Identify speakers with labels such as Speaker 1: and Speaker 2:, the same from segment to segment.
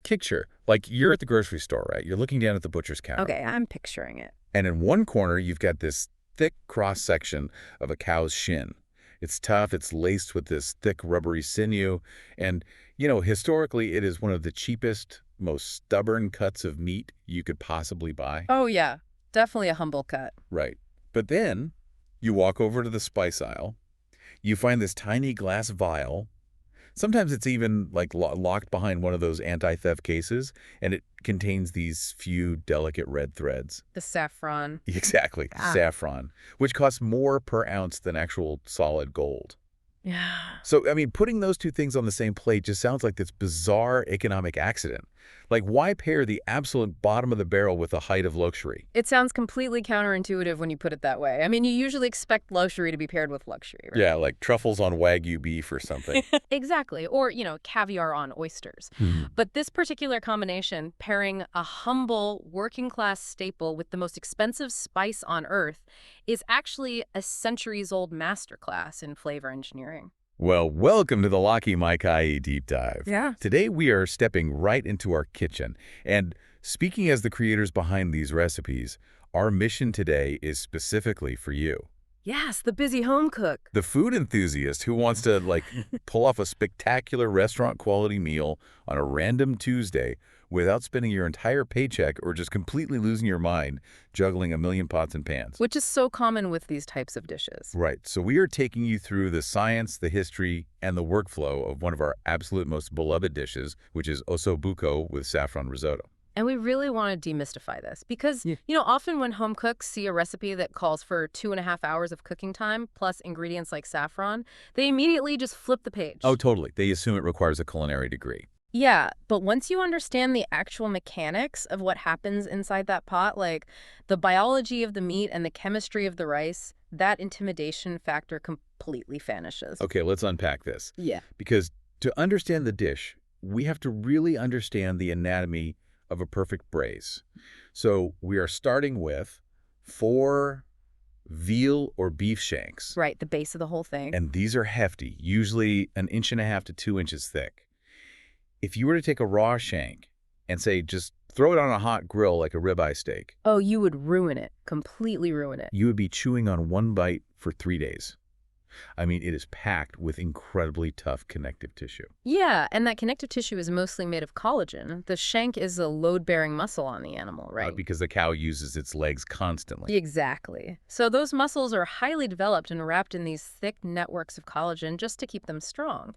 Speaker 1: picture, like you're at the grocery store, right? You're looking down at the butcher's counter.
Speaker 2: Okay, I'm picturing it.
Speaker 1: And in one corner, you've got this thick cross-section of a cow's shin. It's tough. It's laced with this thick, rubbery sinew. And, historically, it is one of the cheapest, most stubborn cuts of meat you could possibly buy.
Speaker 2: Oh, yeah. Definitely a humble cut.
Speaker 1: Right. But then you walk over to the spice aisle. You find this tiny glass vial. Sometimes it's even like locked behind one of those anti-theft cases, and it contains these few delicate red threads.
Speaker 2: The saffron.
Speaker 1: Exactly, saffron, which costs more per ounce than actual solid gold.
Speaker 2: Yeah.
Speaker 1: So, I mean, putting those two things on the same plate just sounds like this bizarre economic accident. Like, why pair the absolute bottom of the barrel with the height of luxury?
Speaker 2: It sounds completely counterintuitive when you put it that way. I mean, you usually expect luxury to be paired with luxury, right?
Speaker 1: Yeah, like truffles on Wagyu beef or something.
Speaker 2: Exactly. Or, caviar on oysters. But this particular combination, pairing a humble working-class staple with the most expensive spice on earth, is actually a centuries-old masterclass in flavor engineering.
Speaker 1: Well, welcome to the Laki Maikai Deep Dive.
Speaker 2: Yeah.
Speaker 1: Today we are stepping right into our kitchen. And speaking as the creators behind these recipes, our mission today is specifically for you.
Speaker 2: Yes, the busy home cook.
Speaker 1: The food enthusiast who wants to, pull off a spectacular restaurant-quality meal on a random Tuesday without spending your entire paycheck or just completely losing your mind juggling a million pots and pans.
Speaker 2: Which is so common with these types of dishes.
Speaker 1: Right. So we are taking you through the science, the history, and the workflow of one of our absolute most beloved dishes, which is Osso Buco with saffron risotto.
Speaker 2: And we really want to demystify this because, often when home cooks see a recipe that calls for 2.5 hours of cooking time plus ingredients like saffron, they immediately just flip the page.
Speaker 1: Oh, totally. They assume it requires a culinary degree.
Speaker 2: Yeah, but once you understand the actual mechanics of what happens inside that pot, like the biology of the meat and the chemistry of the rice, that intimidation factor completely vanishes.
Speaker 1: Okay, let's unpack this.
Speaker 2: Yeah.
Speaker 1: Because to understand the dish, we have to really understand the anatomy of a perfect braise. So we are starting with 4 veal or beef shanks.
Speaker 2: Right, the base of the whole thing.
Speaker 1: And these are hefty, usually 1.5 to 2 inches thick. If you were to take a raw shank and say just throw it on a hot grill like a ribeye steak.
Speaker 2: Oh, you would ruin it, completely ruin it.
Speaker 1: You would be chewing on one bite for 3 days. I mean, it is packed with incredibly tough connective tissue.
Speaker 2: Yeah, and that connective tissue is mostly made of collagen. The shank is a load-bearing muscle on the animal, right?
Speaker 1: Because the cow uses its legs constantly.
Speaker 2: Exactly. So those muscles are highly developed and wrapped in these thick networks of collagen just to keep them strong.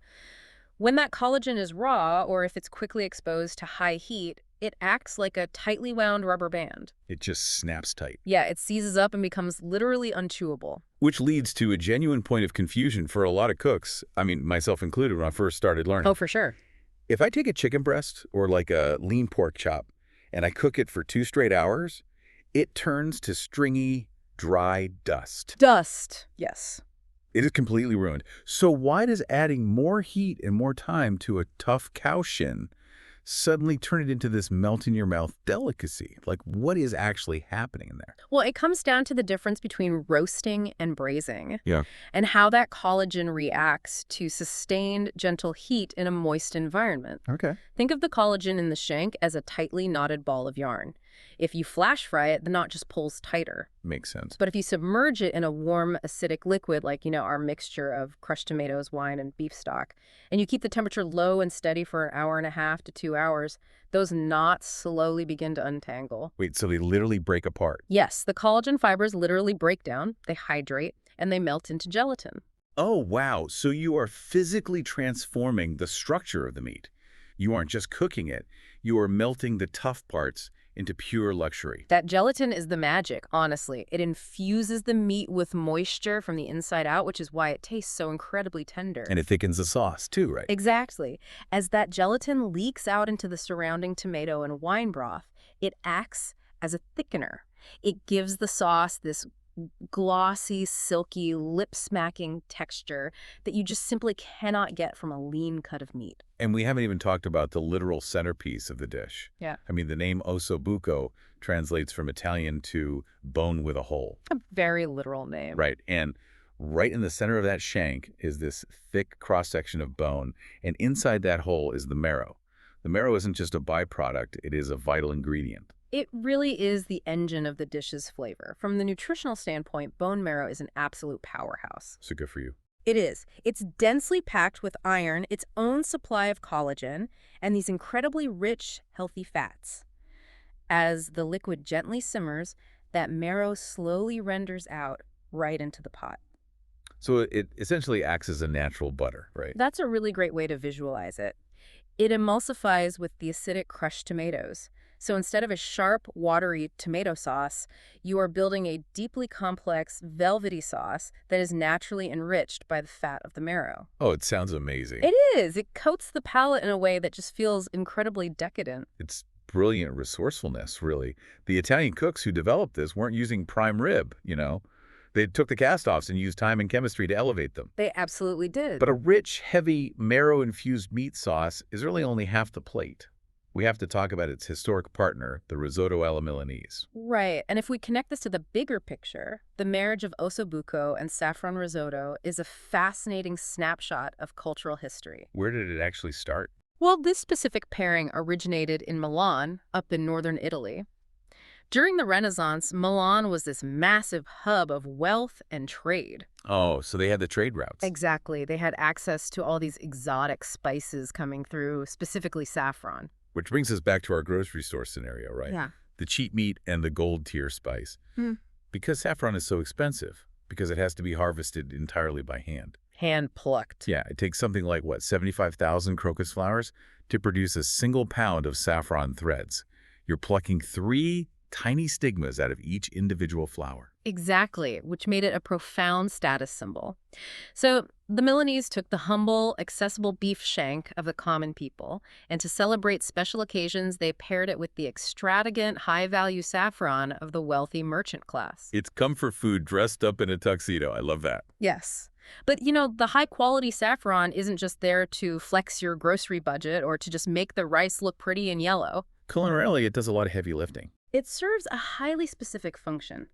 Speaker 2: When that collagen is raw, or if it's quickly exposed to high heat, it acts like a tightly wound rubber band.
Speaker 1: It just snaps tight.
Speaker 2: Yeah, it seizes up and becomes literally unchewable.
Speaker 1: Which leads to a genuine point of confusion for a lot of cooks, I mean, myself included when I first started learning.
Speaker 2: Oh, for sure.
Speaker 1: If I take a chicken breast or like a lean pork chop and I cook it for 2 straight hours, it turns to stringy, dry dust.
Speaker 2: Dust, yes.
Speaker 1: It is completely ruined. So why does adding more heat and more time to a tough cow shin suddenly turn it into this melt-in-your-mouth delicacy? Like, what is actually happening in there?
Speaker 2: Well, it comes down to the difference between roasting and braising.
Speaker 1: Yeah.
Speaker 2: And how that collagen reacts to sustained, gentle heat in a moist environment.
Speaker 1: Okay.
Speaker 2: Think of the collagen in the shank as a tightly knotted ball of yarn. If you flash fry it, the knot just pulls tighter.
Speaker 1: Makes sense.
Speaker 2: But if you submerge it in a warm, acidic liquid, like, our mixture of crushed tomatoes, wine, and beef stock, and you keep the temperature low and steady for 1.5 hours to 2 hours, those knots slowly begin to untangle.
Speaker 1: Wait, so they literally break apart?
Speaker 2: Yes, the collagen fibers literally break down, they hydrate, and they melt into gelatin.
Speaker 1: Oh, wow. So you are physically transforming the structure of the meat. You aren't just cooking it. You are melting the tough parts into pure luxury.
Speaker 2: That gelatin is the magic, honestly. It infuses the meat with moisture from the inside out, which is why it tastes so incredibly tender.
Speaker 1: And it thickens the sauce too, right?
Speaker 2: Exactly. As that gelatin leaks out into the surrounding tomato and wine broth, it acts as a thickener. It gives the sauce this glossy, silky, lip-smacking texture that you just simply cannot get from a lean cut of meat.
Speaker 1: And we haven't even talked about the literal centerpiece of the dish.
Speaker 2: Yeah.
Speaker 1: I mean, the name Osso Buco translates from Italian to bone with a hole.
Speaker 2: A very literal name.
Speaker 1: Right. And right in the center of that shank is this thick cross-section of bone, and inside that hole is the marrow, The marrow isn't just a byproduct, it is a vital ingredient.
Speaker 2: It really is the engine of the dish's flavor. From the nutritional standpoint, bone marrow is an absolute powerhouse.
Speaker 1: So good for you.
Speaker 2: It is. It's densely packed with iron, its own supply of collagen, and these incredibly rich, healthy fats. As the liquid gently simmers, that marrow slowly renders out right into the pot.
Speaker 1: So it essentially acts as a natural butter, right?
Speaker 2: That's a really great way to visualize it. It emulsifies with the acidic crushed tomatoes. So instead of a sharp, watery tomato sauce, you are building a deeply complex, velvety sauce that is naturally enriched by the fat of the marrow.
Speaker 1: Oh, it sounds amazing.
Speaker 2: It is. It coats the palate in a way that just feels incredibly decadent.
Speaker 1: It's brilliant resourcefulness, really. The Italian cooks who developed this weren't using prime rib, you know. They took the cast-offs and used time and chemistry to elevate them.
Speaker 2: They absolutely did.
Speaker 1: But a rich, heavy, marrow-infused meat sauce is really only half the plate. We have to talk about its historic partner, the risotto alla Milanese.
Speaker 2: Right. And if we connect this to the bigger picture, the marriage of Osso Buco and saffron risotto is a fascinating snapshot of cultural history.
Speaker 1: Where did it actually start?
Speaker 2: Well, this specific pairing originated in Milan, up in northern Italy. During the Renaissance, Milan was this massive hub of wealth and trade.
Speaker 1: Oh, so they had the trade routes.
Speaker 2: Exactly. They had access to all these exotic spices coming through, specifically saffron.
Speaker 1: Which brings us back to our grocery store scenario, right?
Speaker 2: Yeah.
Speaker 1: The cheap meat and the gold tier spice. Because saffron is so expensive, because it has to be harvested entirely by hand.
Speaker 2: Hand-plucked.
Speaker 1: Yeah, it takes something like, 75,000 crocus flowers to produce a single pound of saffron threads. You're plucking 3 tiny stigmas out of each individual flower.
Speaker 2: Exactly, which made it a profound status symbol. So the Milanese took the humble, accessible beef shank of the common people, and to celebrate special occasions, they paired it with the extravagant, high-value saffron of the wealthy merchant class.
Speaker 1: It's comfort food dressed up in a tuxedo. I love that.
Speaker 2: Yes. But, the high-quality saffron isn't just there to flex your grocery budget or to just make the rice look pretty and yellow.
Speaker 1: Culinarily, it does a lot of heavy lifting.
Speaker 2: It serves a highly specific function.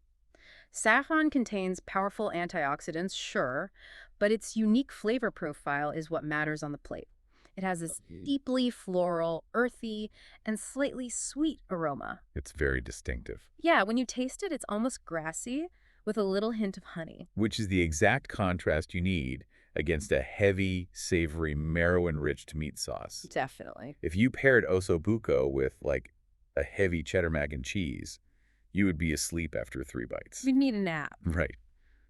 Speaker 2: Saffron contains powerful antioxidants, sure, but its unique flavor profile is what matters on the plate. It has this deeply floral, earthy, and slightly sweet aroma.
Speaker 1: It's very distinctive.
Speaker 2: Yeah, when you taste it, it's almost grassy with a little hint of honey.
Speaker 1: Which is the exact contrast you need against a heavy, savory, marrow-enriched meat sauce.
Speaker 2: Definitely.
Speaker 1: If you paired Osso Buco with, a heavy cheddar mac and cheese, you would be asleep after 3 bites.
Speaker 2: You'd need a nap.
Speaker 1: Right.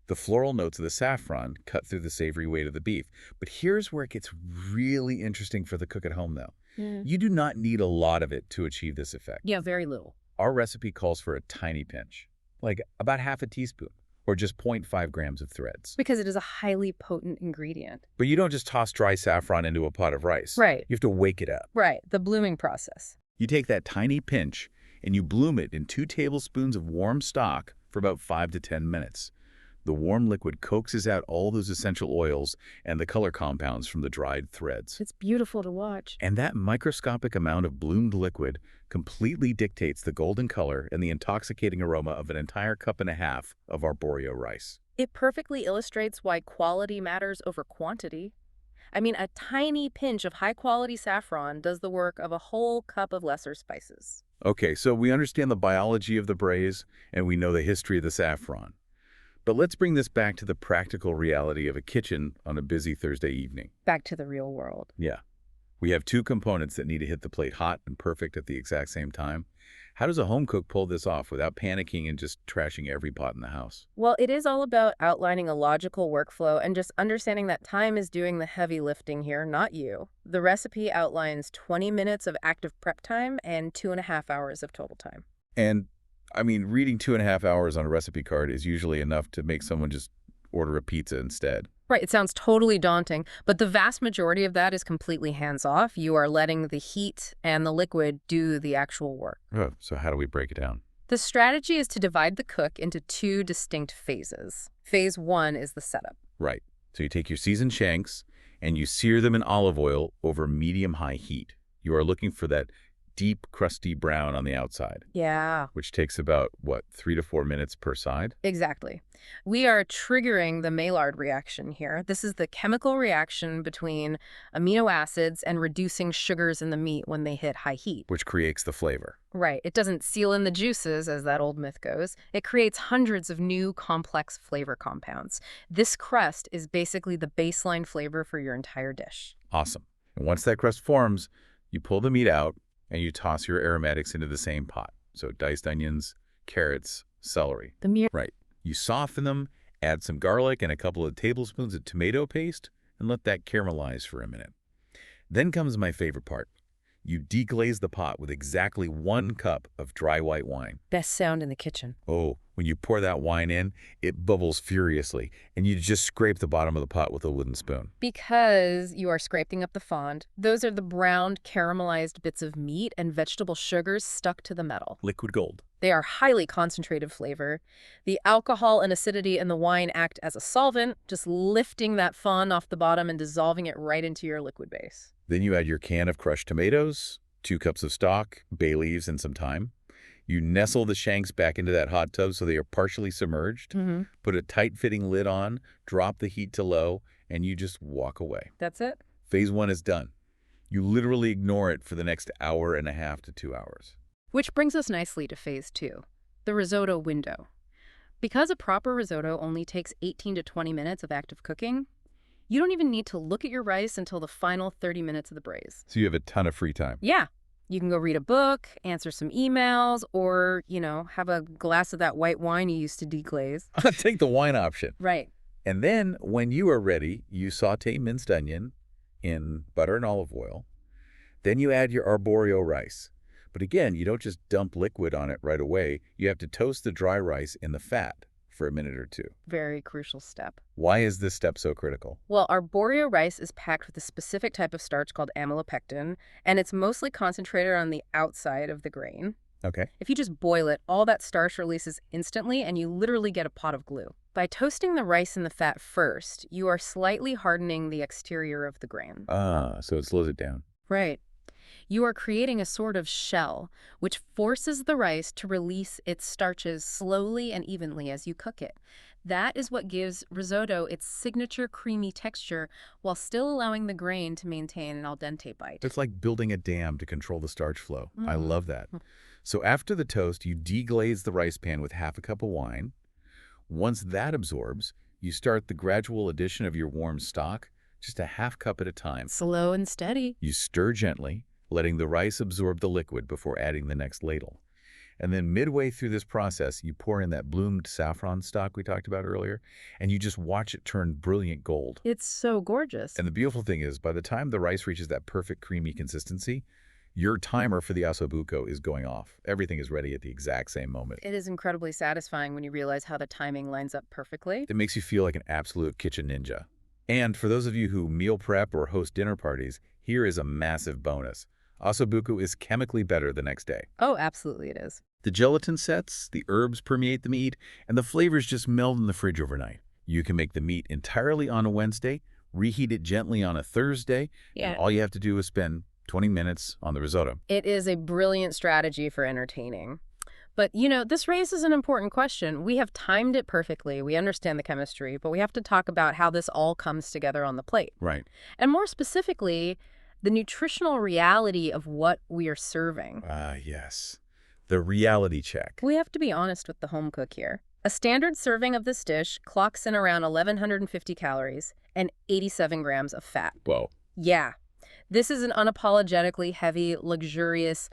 Speaker 1: The floral notes of the saffron cut through the savory weight of the beef. But here's where it gets really interesting for the cook at home, though. You do not need a lot of it to achieve this effect.
Speaker 2: Yeah, very little.
Speaker 1: Our recipe calls for a tiny pinch, like about half a teaspoon, or just 0.5 grams of threads.
Speaker 2: Because it is a highly potent ingredient.
Speaker 1: But you don't just toss dry saffron into a pot of rice.
Speaker 2: Right.
Speaker 1: You have to wake it up.
Speaker 2: Right, the blooming process.
Speaker 1: You take that tiny pinch and you bloom it in 2 tablespoons of warm stock for about 5 to 10 minutes. The warm liquid coaxes out all those essential oils and the color compounds from the dried threads.
Speaker 2: It's beautiful to watch.
Speaker 1: And that microscopic amount of bloomed liquid completely dictates the golden color and the intoxicating aroma of an entire cup and a half of arborio rice.
Speaker 2: It perfectly illustrates why quality matters over quantity. I mean, a tiny pinch of high-quality saffron does the work of a whole cup of lesser spices.
Speaker 1: Okay, so we understand the biology of the braise and we know the history of the saffron. But let's bring this back to the practical reality of a kitchen on a busy Thursday evening.
Speaker 2: Back to the real world.
Speaker 1: Yeah. We have 2 components that need to hit the plate hot and perfect at the exact same time. How does a home cook pull this off without panicking and just trashing every pot in the house?
Speaker 2: Well, it is all about outlining a logical workflow and just understanding that time is doing the heavy lifting here, not you. The recipe outlines 20 minutes of active prep time and 2.5 hours of total time.
Speaker 1: And, reading 2.5 hours on a recipe card is usually enough to make someone just order a pizza instead.
Speaker 2: Right, it sounds totally daunting, but the vast majority of that is completely hands-off. You are letting the heat and the liquid do the actual work.
Speaker 1: Oh, so how do we break it down?
Speaker 2: The strategy is to divide the cook into 2 distinct phases. Phase 1 is the setup.
Speaker 1: Right. So you take your seasoned shanks and you sear them in olive oil over medium-high heat. You are looking for that deep, crusty brown on the outside,
Speaker 2: Yeah.
Speaker 1: which takes about, what, 3 to 4 minutes per side?
Speaker 2: Exactly. We are triggering the Maillard reaction here. This is the chemical reaction between amino acids and reducing sugars in the meat when they hit high heat.
Speaker 1: Which creates the flavor.
Speaker 2: Right. It doesn't seal in the juices, as that old myth goes. It creates hundreds of new complex flavor compounds. This crust is basically the baseline flavor for your entire dish.
Speaker 1: Awesome. And once that crust forms, you pull the meat out and you toss your aromatics into the same pot. So diced onions, carrots, celery. Right. You soften them, add some garlic and a couple of tablespoons of tomato paste, and let that caramelize for a minute. Then comes my favorite part. You deglaze the pot with exactly 1 cup of dry white wine.
Speaker 2: Best sound in the kitchen.
Speaker 1: Oh, when you pour that wine in, it bubbles furiously, and you just scrape the bottom of the pot with a wooden spoon.
Speaker 2: Because you are scraping up the fond. Those are the browned, caramelized bits of meat and vegetable sugars stuck to the metal.
Speaker 1: Liquid gold.
Speaker 2: They are highly concentrated flavor. The alcohol and acidity in the wine act as a solvent, just lifting that fond off the bottom and dissolving it right into your liquid base.
Speaker 1: Then you add your can of crushed tomatoes, 2 cups of stock, bay leaves, and some thyme. You nestle the shanks back into that hot tub so they are partially submerged. Put a tight-fitting lid on, drop the heat to low, and you just walk away.
Speaker 2: That's it?
Speaker 1: Phase 1 is done. You literally ignore it for the next hour and a half to 2 hours.
Speaker 2: Which brings us nicely to phase 2, the risotto window. Because a proper risotto only takes 18 to 20 minutes of active cooking, you don't even need to look at your rice until the final 30 minutes of the braise.
Speaker 1: So you have a ton of free time.
Speaker 2: Yeah. You can go read a book, answer some emails, or, have a glass of that white wine you used to deglaze.
Speaker 1: Take the wine option.
Speaker 2: Right.
Speaker 1: And then, when you are ready, you saute minced onion in butter and olive oil. Then you add your arborio rice. But again, you don't just dump liquid on it right away. You have to toast the dry rice in the fat for a minute or 2.
Speaker 2: Very crucial step.
Speaker 1: Why is this step so critical?
Speaker 2: Well, arborio rice is packed with a specific type of starch called amylopectin, and it's mostly concentrated on the outside of the grain.
Speaker 1: Okay.
Speaker 2: If you just boil it, all that starch releases instantly, and you literally get a pot of glue. By toasting the rice in the fat first, you are slightly hardening the exterior of the grain.
Speaker 1: So it slows it down.
Speaker 2: Right. You are creating a sort of shell, which forces the rice to release its starches slowly and evenly as you cook it. That is what gives risotto its signature creamy texture while still allowing the grain to maintain an al dente bite.
Speaker 1: It's like building a dam to control the starch flow. I love that. So after the toast, you deglaze the rice pan with half a cup of wine. Once that absorbs, you start the gradual addition of your warm stock, just a half cup at a time.
Speaker 2: Slow and steady.
Speaker 1: You stir gently, letting the rice absorb the liquid before adding the next ladle. And then midway through this process, you pour in that bloomed saffron stock we talked about earlier, and you just watch it turn brilliant gold.
Speaker 2: It's so gorgeous.
Speaker 1: And the beautiful thing is, by the time the rice reaches that perfect creamy consistency, your timer for the Osso Buco is going off. Everything is ready at the exact same moment.
Speaker 2: It is incredibly satisfying when you realize how the timing lines up perfectly.
Speaker 1: It makes you feel like an absolute kitchen ninja. And for those of you who meal prep or host dinner parties, here is a massive bonus. Osso Buco is chemically better the next day.
Speaker 2: Oh, absolutely it is.
Speaker 1: The gelatin sets, the herbs permeate the meat, and the flavors just meld in the fridge overnight. You can make the meat entirely on a Wednesday, reheat it gently on a Thursday, and all you have to do is spend 20 minutes on the risotto.
Speaker 2: It is a brilliant strategy for entertaining. But, this raises an important question. We have timed it perfectly. We understand the chemistry, but we have to talk about how this all comes together on the plate.
Speaker 1: Right.
Speaker 2: And more specifically, the nutritional reality of what we are serving.
Speaker 1: Yes. The reality check.
Speaker 2: We have to be honest with the home cook here. A standard serving of this dish clocks in around 1,150 calories and 87 grams of fat.
Speaker 1: Whoa.
Speaker 2: Yeah. This is an unapologetically heavy, luxurious,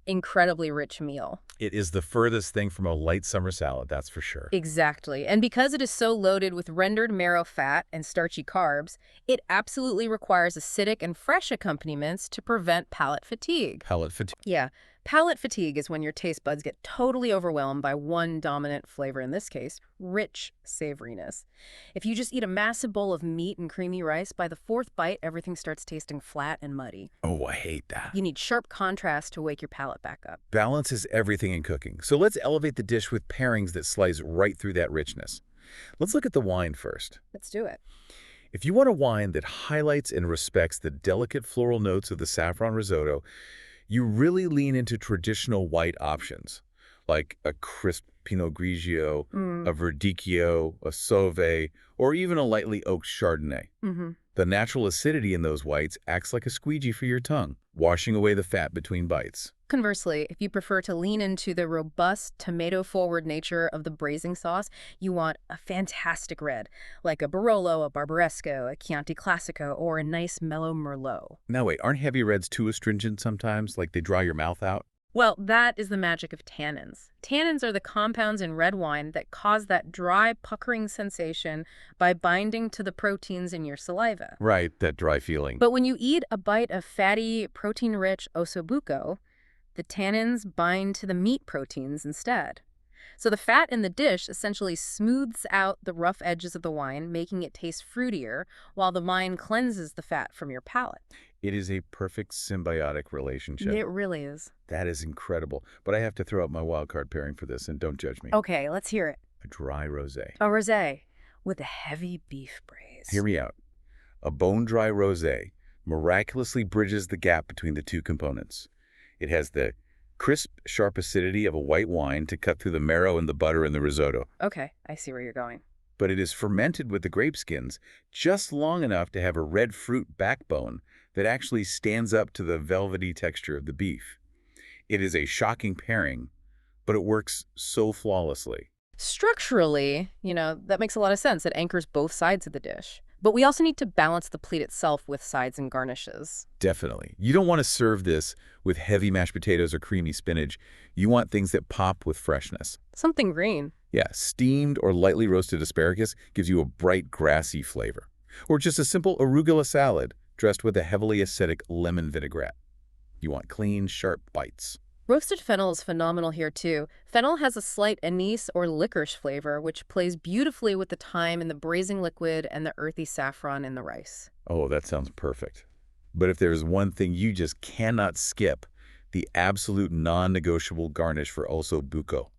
Speaker 2: incredibly rich meal.
Speaker 1: It is the furthest thing from a light summer salad, that's for sure.
Speaker 2: Exactly. And because it is so loaded with rendered marrow fat and starchy carbs, it absolutely requires acidic and fresh accompaniments to prevent palate fatigue.
Speaker 1: Palate fatigue.
Speaker 2: Yeah. Palate fatigue is when your taste buds get totally overwhelmed by one dominant flavor, in this case, rich savoriness. If you just eat a massive bowl of meat and creamy rice, by the 4th bite, everything starts tasting flat and muddy.
Speaker 1: Oh, I hate that.
Speaker 2: You need sharp contrast to wake your palate back up.
Speaker 1: Balance is everything in cooking, so let's elevate the dish with pairings that slice right through that richness. Let's look at the wine first.
Speaker 2: Let's do it.
Speaker 1: If you want a wine that highlights and respects the delicate floral notes of the saffron risotto, You really lean into traditional white options, like a crisp Pinot Grigio,
Speaker 2: Mm.
Speaker 1: a Verdicchio, a Sauve, or even a lightly oaked Chardonnay.
Speaker 2: Mm-hmm.
Speaker 1: The natural acidity in those whites acts like a squeegee for your tongue, washing away the fat between bites.
Speaker 2: Conversely, if you prefer to lean into the robust, tomato-forward nature of the braising sauce, you want a fantastic red, like a Barolo, a Barbaresco, a Chianti Classico, or a nice mellow Merlot.
Speaker 1: Now wait, aren't heavy reds too astringent sometimes, like they dry your mouth out?
Speaker 2: Well, that is the magic of tannins. Tannins are the compounds in red wine that cause that dry, puckering sensation by binding to the proteins in your saliva.
Speaker 1: Right, that dry feeling.
Speaker 2: But when you eat a bite of fatty, protein-rich Osso Buco, the tannins bind to the meat proteins instead. So the fat in the dish essentially smooths out the rough edges of the wine, making it taste fruitier, while the wine cleanses the fat from your palate.
Speaker 1: It is a perfect symbiotic relationship.
Speaker 2: It really is.
Speaker 1: That is incredible. But I have to throw out my wild card pairing for this, and don't judge me.
Speaker 2: Okay, let's hear it.
Speaker 1: A dry rosé.
Speaker 2: A rosé with a heavy beef braise.
Speaker 1: Hear me out. A bone-dry rosé miraculously bridges the gap between the two components. It has the crisp, sharp acidity of a white wine to cut through the marrow and the butter in the risotto.
Speaker 2: Okay, I see where you're going.
Speaker 1: But it is fermented with the grape skins just long enough to have a red fruit backbone that actually stands up to the velvety texture of the beef. It is a shocking pairing, but it works so flawlessly.
Speaker 2: Structurally, that makes a lot of sense. It anchors both sides of the dish. But we also need to balance the plate itself with sides and garnishes.
Speaker 1: Definitely. You don't want to serve this with heavy mashed potatoes or creamy spinach. You want things that pop with freshness.
Speaker 2: Something green.
Speaker 1: Yeah, steamed or lightly roasted asparagus gives you a bright, grassy flavor. Or just a simple arugula salad dressed with a heavily acidic lemon vinaigrette. You want clean, sharp bites.
Speaker 2: Roasted fennel is phenomenal here, too. Fennel has a slight anise or licorice flavor, which plays beautifully with the thyme in the braising liquid and the earthy saffron in the rice.
Speaker 1: Oh, that sounds perfect. But if there's one thing you just cannot skip, the absolute non-negotiable garnish for Osso Buco.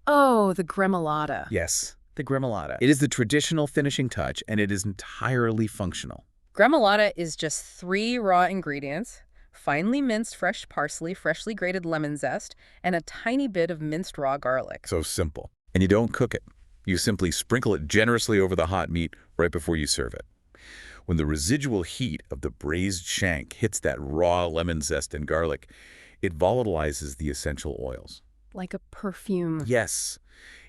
Speaker 2: Oh, the gremolata.
Speaker 1: Yes, the gremolata. It is the traditional finishing touch, and it is entirely functional.
Speaker 2: Gremolata is just 3 raw ingredients: finely minced fresh parsley, freshly grated lemon zest, and a tiny bit of minced raw garlic.
Speaker 1: So simple. And you don't cook it. You simply sprinkle it generously over the hot meat right before you serve it. When the residual heat of the braised shank hits that raw lemon zest and garlic, it volatilizes the essential oils.
Speaker 2: Like a perfume.
Speaker 1: Yes,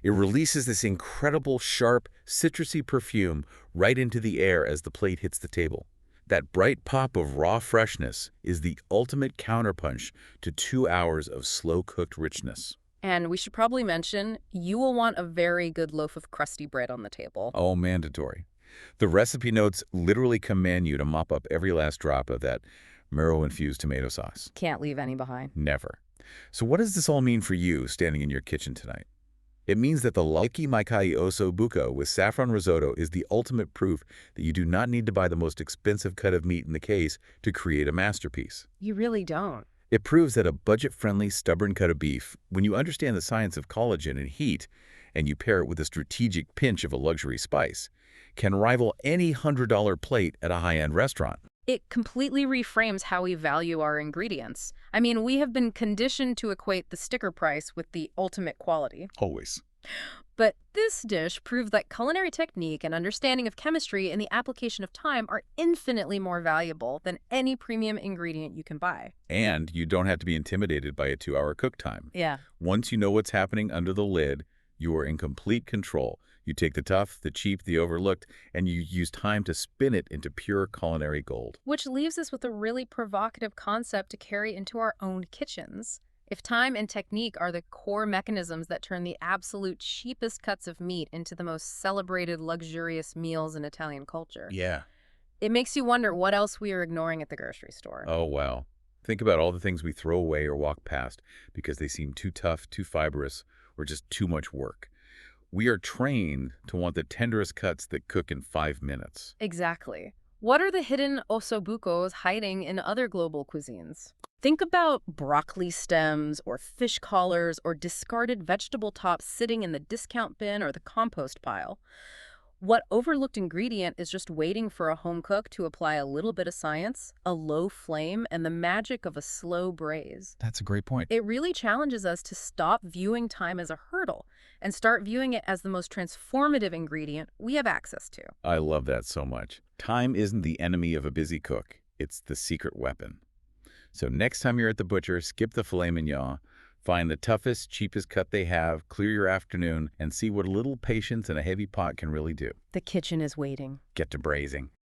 Speaker 1: it releases this incredible, sharp, citrusy perfume right into the air as the plate hits the table. That bright pop of raw freshness is the ultimate counterpunch to 2 hours of slow-cooked richness.
Speaker 2: And we should probably mention, you will want a very good loaf of crusty bread on the table.
Speaker 1: Oh, mandatory. The recipe notes literally command you to mop up every last drop of that marrow-infused tomato sauce.
Speaker 2: Can't leave any behind.
Speaker 1: Never. So what does this all mean for you standing in your kitchen tonight? It means that the Lucky Maikai Osso Buco with saffron risotto is the ultimate proof that you do not need to buy the most expensive cut of meat in the case to create a masterpiece.
Speaker 2: You really don't.
Speaker 1: It proves that a budget-friendly, stubborn cut of beef, when you understand the science of collagen and heat, and you pair it with a strategic pinch of a luxury spice, can rival any $100 plate at a high-end restaurant.
Speaker 2: It completely reframes how we value our ingredients. I mean, we have been conditioned to equate the sticker price with the ultimate quality.
Speaker 1: Always.
Speaker 2: But this dish proved that culinary technique and understanding of chemistry and the application of time are infinitely more valuable than any premium ingredient you can buy.
Speaker 1: And you don't have to be intimidated by a 2-hour cook time.
Speaker 2: Yeah.
Speaker 1: Once you know what's happening under the lid, you are in complete control. You take the tough, the cheap, the overlooked, and you use time to spin it into pure culinary gold.
Speaker 2: Which leaves us with a really provocative concept to carry into our own kitchens. If time and technique are the core mechanisms that turn the absolute cheapest cuts of meat into the most celebrated, luxurious meals in Italian culture,
Speaker 1: Yeah.
Speaker 2: it makes you wonder what else we are ignoring at the grocery store.
Speaker 1: Oh, wow. Think about all the things we throw away or walk past because they seem too tough, too fibrous, or just too much work. We are trained to want the tenderest cuts that cook in 5 minutes.
Speaker 2: Exactly. What are the hidden ossobucos hiding in other global cuisines? Think about broccoli stems or fish collars or discarded vegetable tops sitting in the discount bin or the compost pile. What overlooked ingredient is just waiting for a home cook to apply a little bit of science, a low flame, and the magic of a slow braise?
Speaker 1: That's a great point.
Speaker 2: It really challenges us to stop viewing time as a hurdle and start viewing it as the most transformative ingredient we have access to.
Speaker 1: I love that so much. Time isn't the enemy of a busy cook. It's the secret weapon. So next time you're at the butcher, skip the filet mignon. Find the toughest, cheapest cut they have, clear your afternoon, and see what a little patience and a heavy pot can really do.
Speaker 2: The kitchen is waiting.
Speaker 1: Get to braising.